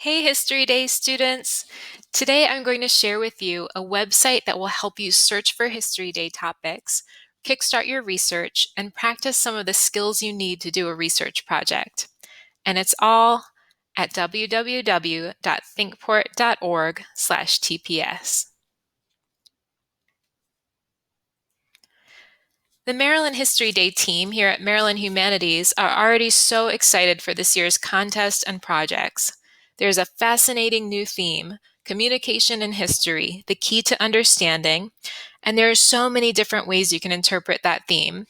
Hey History Day students! Today I'm going to share with you a website that will help you search for History Day topics, kickstart your research, and practice some of the skills you need to do a research project. And it's all at www.thinkport.org/TPS. The Maryland History Day team here at Maryland Humanities are already so excited for this year's contest and projects. There's a fascinating new theme, communication in history, the key to understanding, and there are so many different ways you can interpret that theme.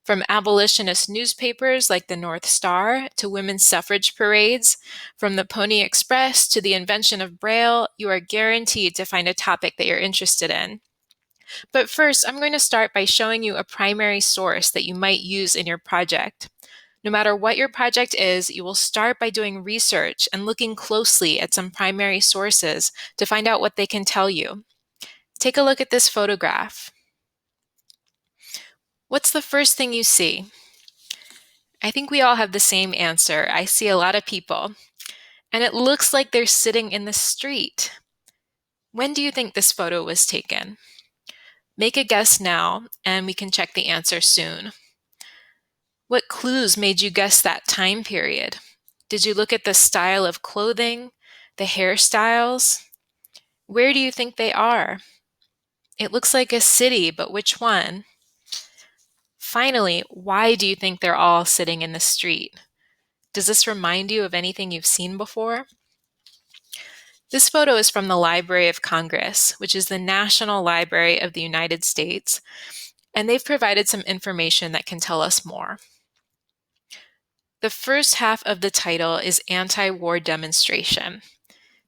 From abolitionist newspapers like the North Star to women's suffrage parades, from the Pony Express to the invention of Braille, you are guaranteed to find a topic that you're interested in. But first, I'm going to start by showing you a primary source that you might use in your project. No matter what your project is, you will start by doing research and looking closely at some primary sources to find out what they can tell you. Take a look at this photograph. What's the first thing you see? I think we all have the same answer. I see a lot of people, and it looks like they're sitting in the street. When do you think this photo was taken? Make a guess now, and we can check the answer soon. What clues made you guess that time period? Did you look at the style of clothing, the hairstyles? Where do you think they are? It looks like a city, but which one? Finally, why do you think they're all sitting in the street? Does this remind you of anything you've seen before? This photo is from the Library of Congress, which is the National Library of the United States, and they've provided some information that can tell us more. The first half of the title is anti-war demonstration.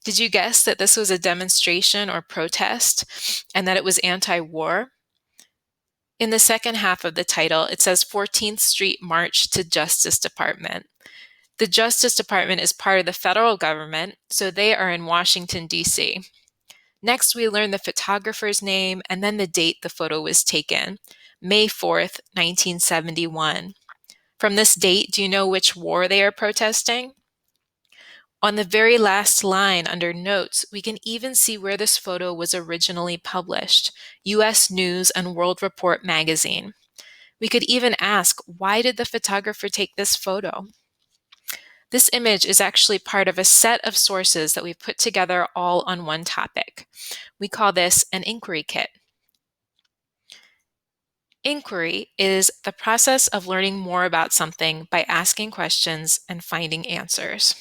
Did you guess that this was a demonstration or protest and that it was anti-war? In the second half of the title, it says 14th Street March to Justice Department. The Justice Department is part of the federal government, so they are in Washington, D.C. Next, we learn the photographer's name and then the date the photo was taken, May 4th, 1971. From this date, do you know which war they are protesting? On the very last line under Notes, we can even see where this photo was originally published, U.S. News and World Report magazine. We could even ask, why did the photographer take this photo? This image is actually part of a set of sources that we've put together all on one topic. We call this an inquiry kit. Inquiry is the process of learning more about something by asking questions and finding answers.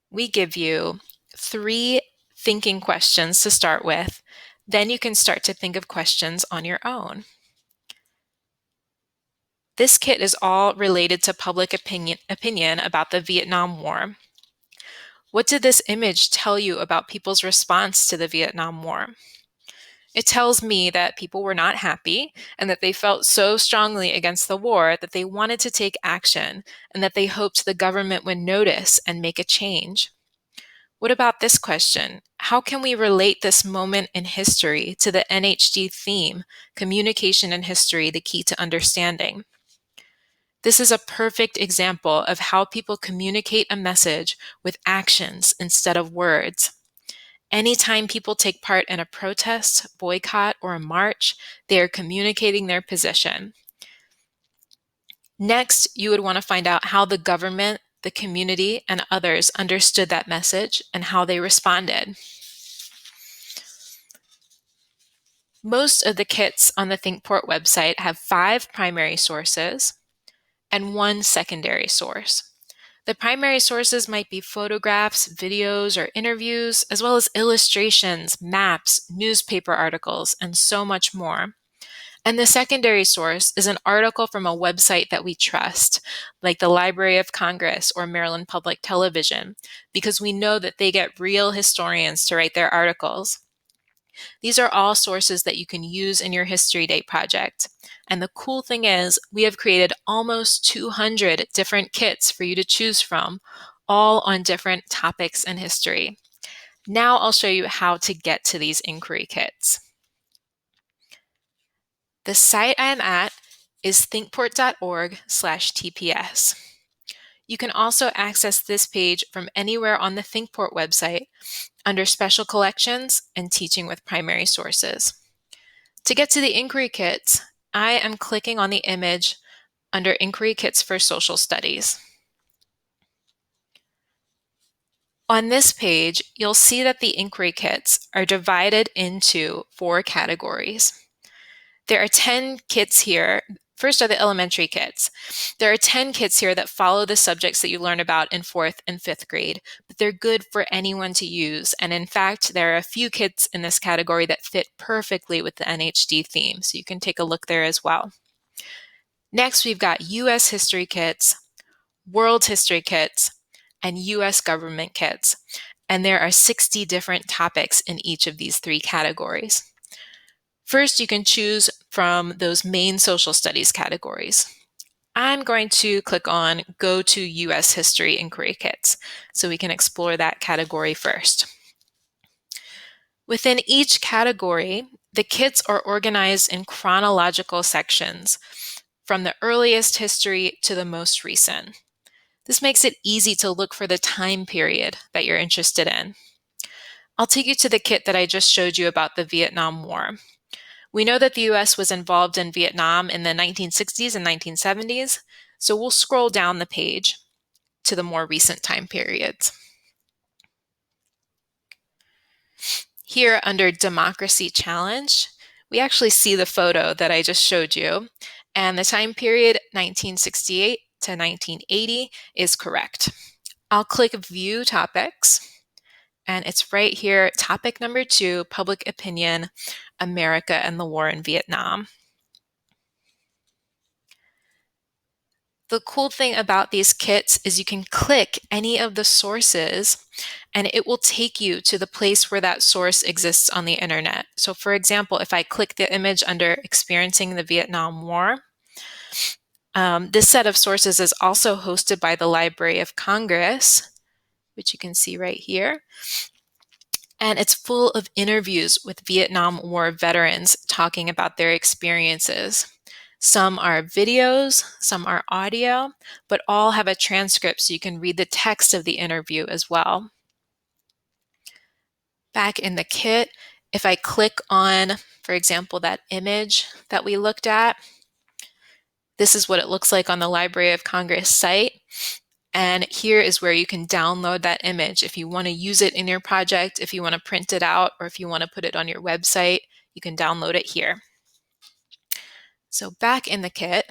We give you 3 thinking questions to start with. Then you can start to think of questions on your own. This kit is all related to public opinion about the Vietnam War. What did this image tell you about people's response to the Vietnam War? It tells me that people were not happy and that they felt so strongly against the war that they wanted to take action and that they hoped the government would notice and make a change. What about this question? How can we relate this moment in history to the NHD theme, Communication in History, the Key to Understanding? This is a perfect example of how people communicate a message with actions instead of words. Anytime people take part in a protest, boycott, or a march, they are communicating their position. Next, you would want to find out how the government, the community, and others understood that message and how they responded. Most of the kits on the Thinkport website have 5 primary sources and 1 secondary source. The primary sources might be photographs, videos, or interviews, as well as illustrations, maps, newspaper articles, and so much more. And the secondary source is an article from a website that we trust, like the Library of Congress or Maryland Public Television, because we know that they get real historians to write their articles. These are all sources that you can use in your History Day project. And the cool thing is, we have created almost 200 different kits for you to choose from, all on different topics in history. Now I'll show you how to get to these inquiry kits. The site I'm at is thinkport.org/TPS. You can also access this page from anywhere on the Thinkport website under Special Collections and Teaching with Primary Sources. To get to the inquiry kits, I am clicking on the image under Inquiry Kits for Social Studies. On this page, you'll see that the inquiry kits are divided into 4 categories. There are 10 kits here. First are the elementary kits. There are 10 kits here that follow the subjects that you learn about in 4th and 5th grade, but they're good for anyone to use. And in fact, there are a few kits in this category that fit perfectly with the NHD theme, so you can take a look there as well. Next, we've got U.S. history kits, world history kits, and U.S. government kits. And there are 60 different topics in each of these 3 categories. First, you can choose from those main social studies categories. I'm going to click on Go to U.S. History Inquiry Kits, so we can explore that category first. Within each category, the kits are organized in chronological sections, from the earliest history to the most recent. This makes it easy to look for the time period that you're interested in. I'll take you to the kit that I just showed you about the Vietnam War. We know that the US was involved in Vietnam in the 1960s and 1970s, so we'll scroll down the page to the more recent time periods. Here under Democracy Challenge, we actually see the photo that I just showed you, and the time period 1968 to 1980 is correct. I'll click View Topics, and it's right here, topic number 2, Public Opinion, America and the War in Vietnam. The cool thing about these kits is you can click any of the sources and it will take you to the place where that source exists on the internet. So for example, if I click the image under Experiencing the Vietnam War, this set of sources is also hosted by the Library of Congress, which you can see right here. And it's full of interviews with Vietnam War veterans talking about their experiences. Some are videos, some are audio, but all have a transcript so you can read the text of the interview as well. Back in the kit, if I click on, for example, that image that we looked at, this is what it looks like on the Library of Congress site. And here is where you can download that image. If you want to use it in your project, if you want to print it out, or if you want to put it on your website, you can download it here. So back in the kit,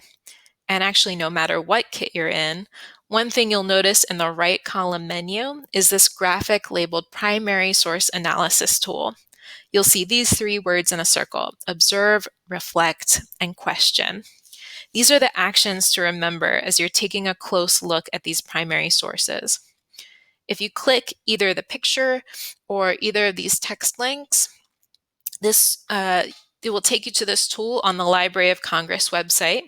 and actually no matter what kit you're in, one thing you'll notice in the right column menu is this graphic labeled Primary Source Analysis tool. You'll see these 3 words in a circle: observe, reflect, and question. These are the actions to remember as you're taking a close look at these primary sources. If you click either the picture or either of these text links, it will take you to this tool on the Library of Congress website.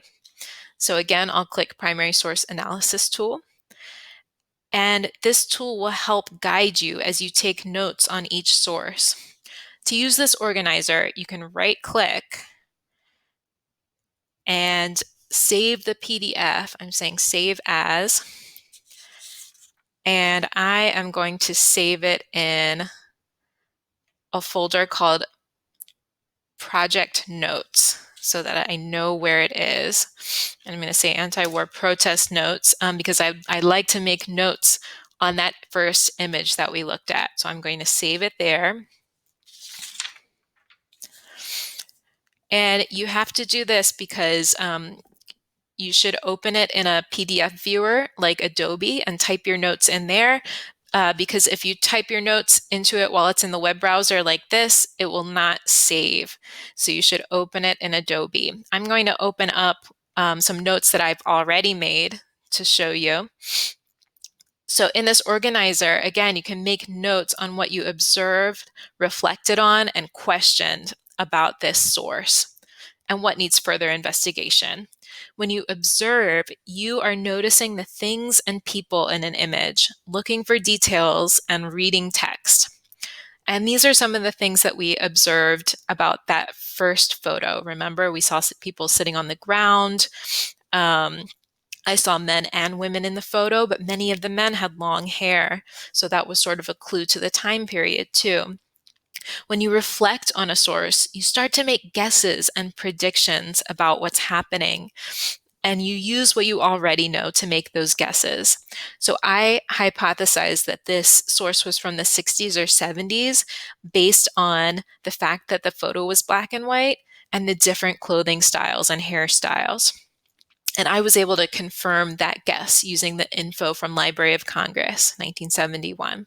So again, I'll click Primary Source Analysis tool. And this tool will help guide you as you take notes on each source. To use this organizer, you can right-click and save the PDF. I'm saying save as, and I am going to save it in a folder called Project Notes so that I know where it is. And I'm going to say anti-war protest notes because I like to make notes on that first image that we looked at. So I'm going to save it there. And you have to do this because you should open it in a PDF viewer like Adobe and type your notes in there. Because if you type your notes into it while it's in the web browser like this, it will not save. So you should open it in Adobe. I'm going to open up some notes that I've already made to show you. So in this organizer, again, you can make notes on what you observed, reflected on, and questioned about this source and what needs further investigation. When you observe, you are noticing the things and people in an image, looking for details and reading text. And these are some of the things that we observed about that first photo. Remember, we saw people sitting on the ground. I saw men and women in the photo, but many of the men had long hair. So that was sort of a clue to the time period too. When you reflect on a source, you start to make guesses and predictions about what's happening, and you use what you already know to make those guesses. So I hypothesized that this source was from the 60s or 70s based on the fact that the photo was black and white and the different clothing styles and hairstyles. And I was able to confirm that guess using the info from Library of Congress, 1971.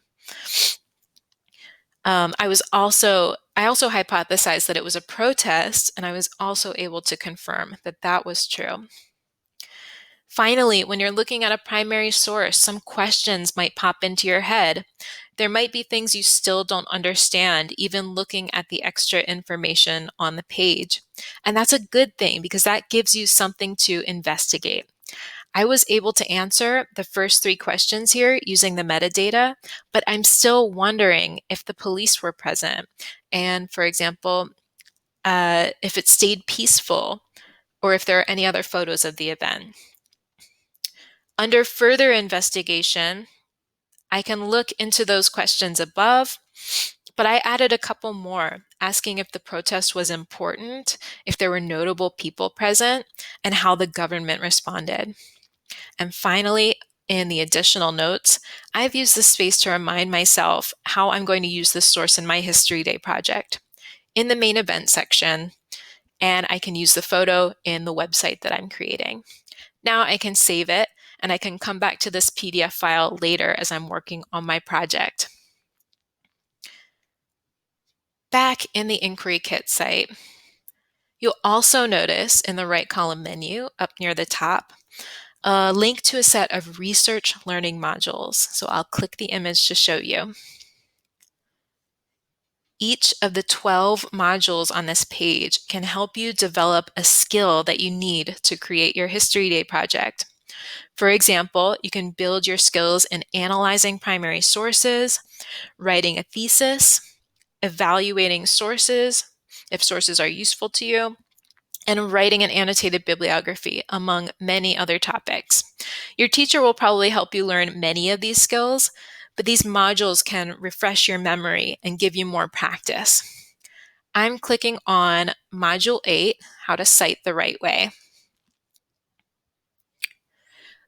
I also hypothesized that it was a protest, and I was also able to confirm that that was true. Finally, when you're looking at a primary source, some questions might pop into your head. There might be things you still don't understand, even looking at the extra information on the page. And that's a good thing because that gives you something to investigate. I was able to answer the first 3 questions here using the metadata, but I'm still wondering if the police were present. And for example, if it stayed peaceful or if there are any other photos of the event. Under further investigation, I can look into those questions above, but I added a couple more, asking if the protest was important, if there were notable people present, and how the government responded. And finally, in the additional notes, I've used this space to remind myself how I'm going to use this source in my History Day project in the main event section, and I can use the photo in the website that I'm creating. Now I can save it, and I can come back to this PDF file later as I'm working on my project. Back in the Inquiry Kit site, you'll also notice in the right column menu up near the top a link to a set of research learning modules. So I'll click the image to show you. Each of the 12 modules on this page can help you develop a skill that you need to create your History Day project. For example, you can build your skills in analyzing primary sources, writing a thesis, evaluating sources, if sources are useful to you, and writing an annotated bibliography, among many other topics. Your teacher will probably help you learn many of these skills, but these modules can refresh your memory and give you more practice. I'm clicking on Module 8, How to Cite the Right Way.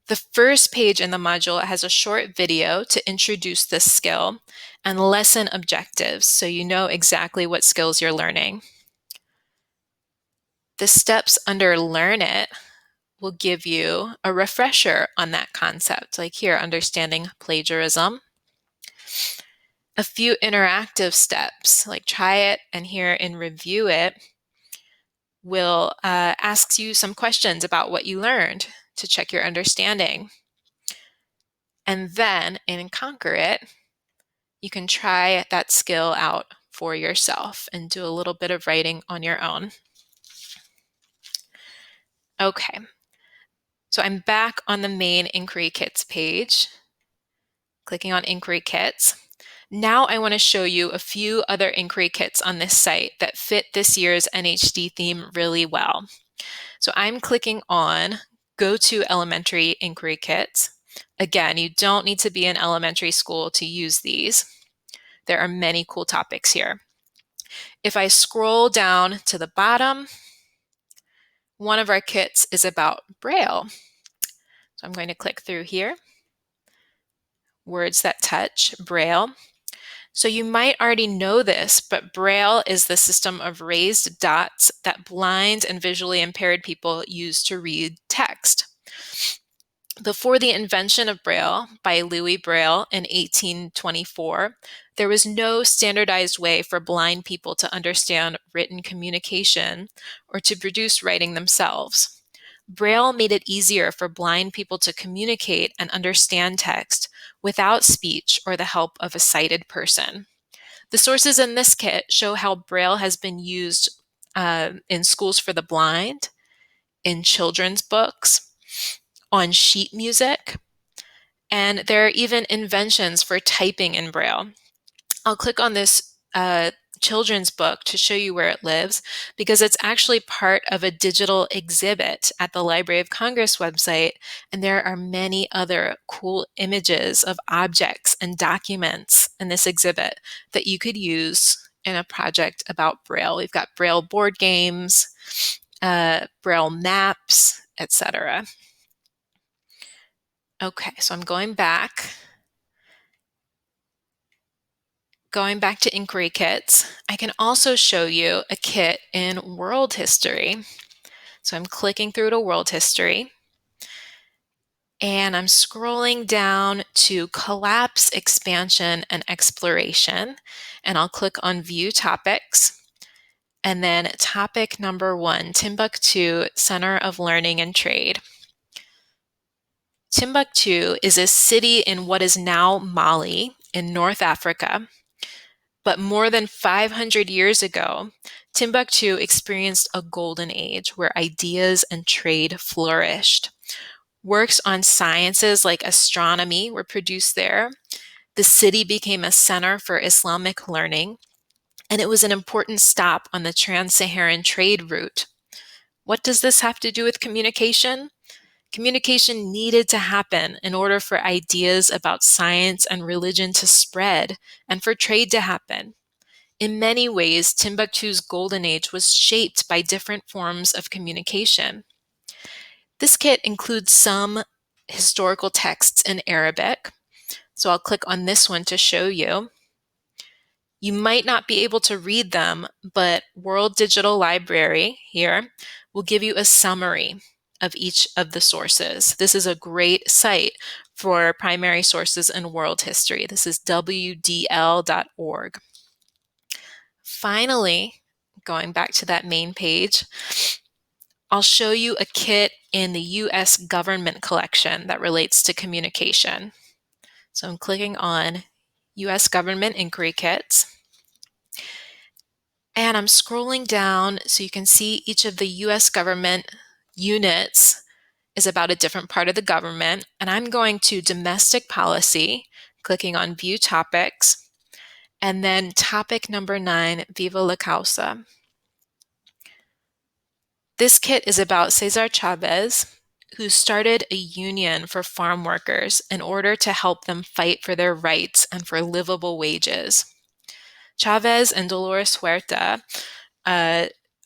The first page in the module has a short video to introduce this skill and lesson objectives, so you know exactly what skills you're learning. The steps under Learn It will give you a refresher on that concept, like here, understanding plagiarism. A few interactive steps, like try it and here in Review It, will ask you some questions about what you learned to check your understanding. And then in Conquer It, you can try that skill out for yourself and do a little bit of writing on your own. Okay, so I'm back on the main Inquiry Kits page, clicking on Inquiry Kits. Now I want to show you a few other Inquiry Kits on this site that fit this year's NHD theme really well. So I'm clicking on Go to Elementary Inquiry Kits. Again, you don't need to be in elementary school to use these. There are many cool topics here. If I scroll down to the bottom, one of our kits is about Braille. So I'm going to click through here. Words that touch, Braille. So you might already know this, but Braille is the system of raised dots that blind and visually impaired people use to read text. Before the invention of Braille by Louis Braille in 1824, there was no standardized way for blind people to understand written communication or to produce writing themselves. Braille made it easier for blind people to communicate and understand text without speech or the help of a sighted person. The sources in this kit show how Braille has been used in schools for the blind, in children's books, on sheet music, and there are even inventions for typing in Braille. I'll click on this children's book to show you where it lives because it's actually part of a digital exhibit at the Library of Congress website, and there are many other cool images of objects and documents in this exhibit that you could use in a project about Braille. We've got Braille board games, Braille maps, etc. Okay, so I'm going back to inquiry kits. I can also show you a kit in world history. So I'm clicking through to world history and I'm scrolling down to collapse, expansion, and exploration. And I'll click on view topics. And then topic number 1, Timbuktu, Center of Learning and Trade. Timbuktu is a city in what is now Mali in North Africa. But more than 500 years ago, Timbuktu experienced a golden age where ideas and trade flourished. Works on sciences like astronomy were produced there. The city became a center for Islamic learning, and it was an important stop on the trans-Saharan trade route. What does this have to do with communication? Communication needed to happen in order for ideas about science and religion to spread and for trade to happen. In many ways, Timbuktu's golden age was shaped by different forms of communication. This kit includes some historical texts in Arabic, so I'll click on this one to show you. You might not be able to read them, but World Digital Library here will give you a summary of each of the sources. This is a great site for primary sources in world history. This is wdl.org. Finally, going back to that main page, I'll show you a kit in the U.S. government collection that relates to communication. So I'm clicking on U.S. Government Inquiry Kits. And I'm scrolling down so you can see each of the U.S. government units is about a different part of the government. And I'm going to domestic policy, clicking on view topics, and then topic number 9, Viva La Causa. This kit is about Cesar Chavez, who started a union for farm workers in order to help them fight for their rights and for livable wages. Chavez and Dolores Huerta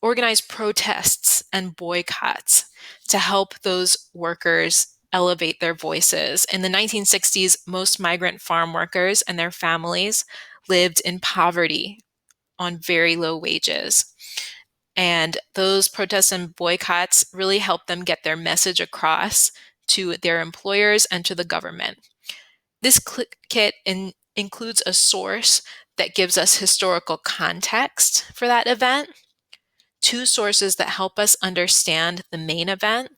organized protests and boycotts to help those workers elevate their voices. In the 1960s, most migrant farm workers and their families lived in poverty on very low wages. And those protests and boycotts really helped them get their message across to their employers and to the government. This kit includes a source that gives us historical context for that event, 2 sources that help us understand the main event,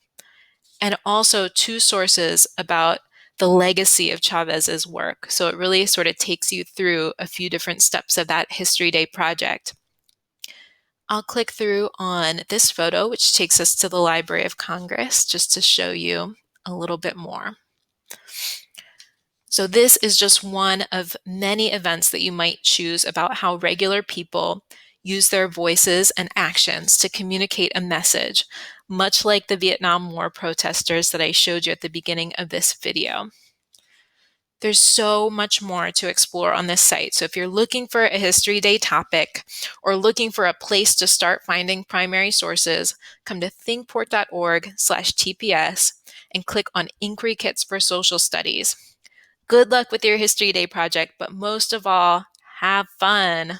and also 2 sources about the legacy of Chavez's work. So it really sort of takes you through a few different steps of that History Day project. I'll click through on this photo, which takes us to the Library of Congress, just to show you a little bit more. So this is just one of many events that you might choose about how regular people use their voices and actions to communicate a message, much like the Vietnam War protesters that I showed you at the beginning of this video. There's so much more to explore on this site. So if you're looking for a History Day topic or looking for a place to start finding primary sources, come to thinkport.org/TPS and click on Inquiry Kits for Social Studies. Good luck with your History Day project, but most of all, have fun.